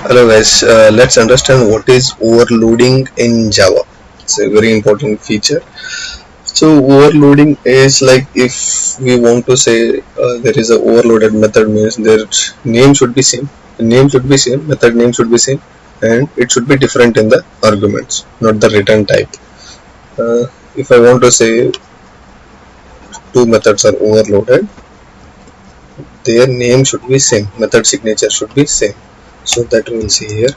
Hello guys, let's understand what is overloading in Java. It's a very important feature. So overloading is like if we want to say there is a overloaded method, means their name should be same, the name should be same, method name should be same, and it should be different in the arguments, not the return type. If I want to say two methods are overloaded, their name should be same, method signature should be same. So that we will see here.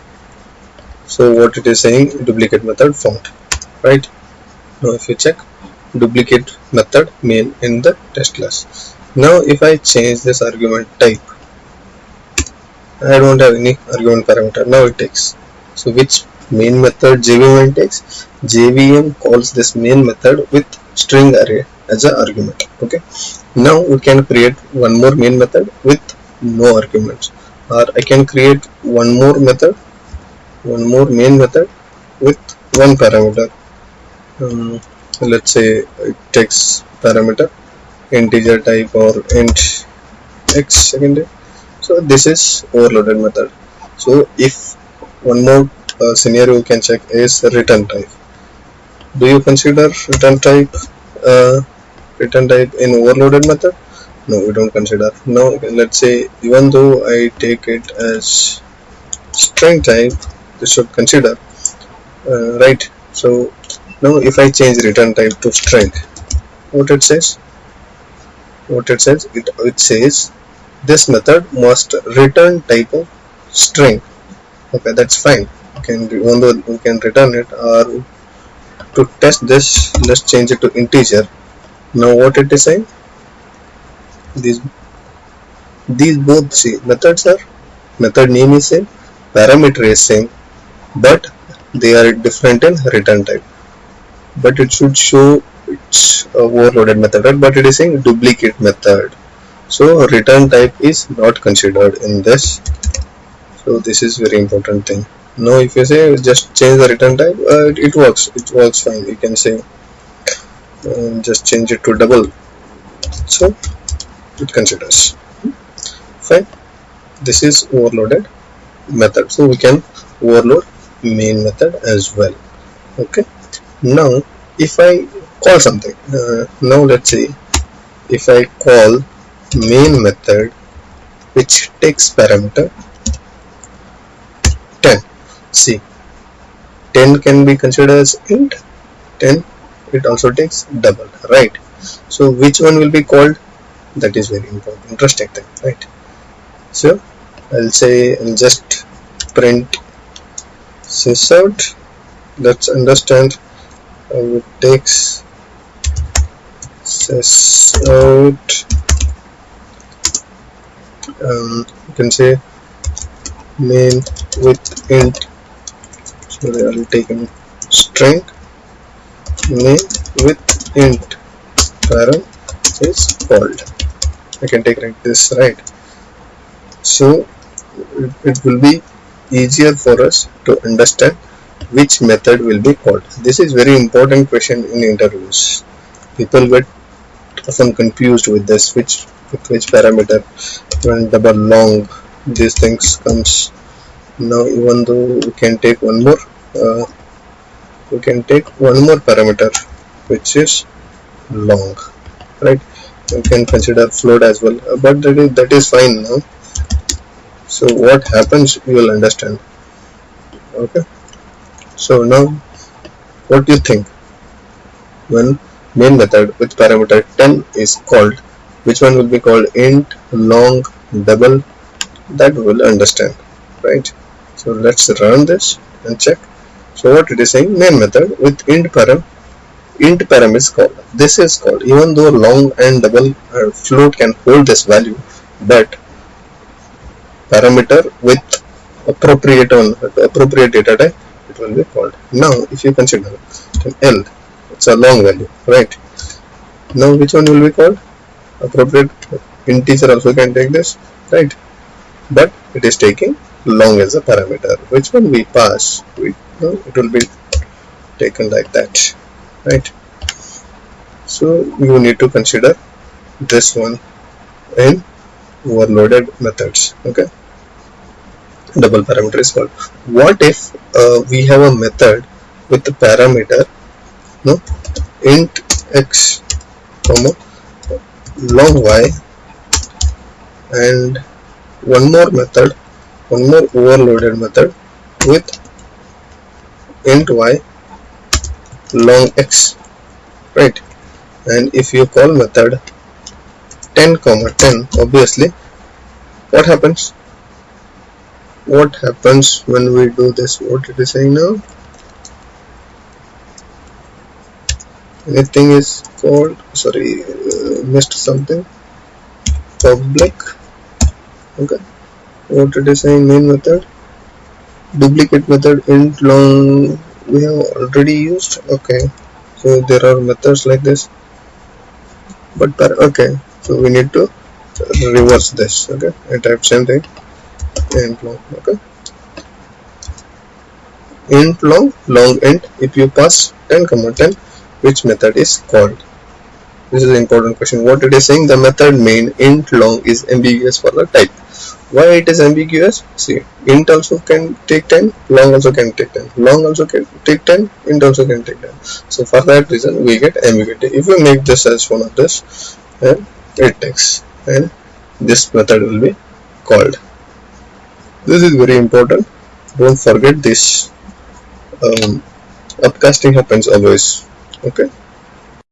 So what it is saying, duplicate method found, right? Now if you check, duplicate method main in the test class. Now if I change this argument type, I don't have any argument parameter. Now it takes. So which main method JVM takes? JVM calls this main method with string array as an argument. Okay. Now we can create one more main method with no arguments, or I can create one more main method with one parameter. Let's say it takes parameter integer type or int x secondary. So this is overloaded method. So if one more scenario you can check is return type. Do you consider uh, return type in overloaded method? No, we don't consider. Now let's say even though I take it as string type, this should consider, right? So now if I change return type to string, what it says? It says this method must return type of string. Okay, that's fine. Even though we can return it, or to test this, let's change it to integer. Now what it is saying? These both, see, methods are, method name is same, parameter is same, but they are different in return type. But it should show it's a overloaded method, right? But it is saying duplicate method, so return type is not considered in this. So this is very important thing. Now if you say just change the return type, it works fine. You can say just change it to double, so it considers fine. This is overloaded method, so we can overload main method as well. Okay. Now if I call something, now let's say if I call main method which takes parameter 10, see, 10 can be considered as int, 10 it also takes double, right? So which one will be called? That is very important, interesting thing, right? So I'll just print sys out. Let's understand how it takes sys out. You can say main with int, so I'll take a string main with int param is called. I can take like this, right? So it will be easier for us to understand which method will be called. This is very important question in interviews. People get often confused with this, with which parameter, when double long, these things comes. Now even though we can take one more parameter which is long, right? You can consider float as well, but that is fine now. So what happens, you will understand. Okay, so now what do you think? When main method with parameter 10 is called, which one will be called? Int, long, double? That we will understand, right? So let's run this and check. So what it is saying, main method with int param is called. This is called, even though long and double float can hold this value, but parameter with appropriate data type, it will be called. Now if you consider L, it's a long value, right? Now which one will be called? Appropriate integer also can take this, right? But it is taking long as a parameter. Which one we pass, it will be taken like that, right? So you need to consider this one in overloaded methods. Okay, double parameter is called. What if we have a method with the parameter, no, int x comma long y, and one more method, one more overloaded method with int y long x, right? And if you call method 10 comma 10, obviously what happens? What happens when we do this? What it is saying now? Anything is called, sorry, missed something. Public, okay. What it is saying, main method, duplicate method int long we have already used, okay. So there are methods like this, but okay, so we need to reverse this, okay. I type same thing, int long, okay. Int long, long int, if you pass 10 comma 10, which method is called? This is an important question. What it is saying, the method main int long is ambiguous for the type. Why it is ambiguous? See, int also can take 10, long also can take 10, long also can take 10, int also can take 10. So for that reason we get ambiguity. If we make this as one of this, and it takes, and this method will be called. This is very important. Don't forget this. Upcasting happens always, okay.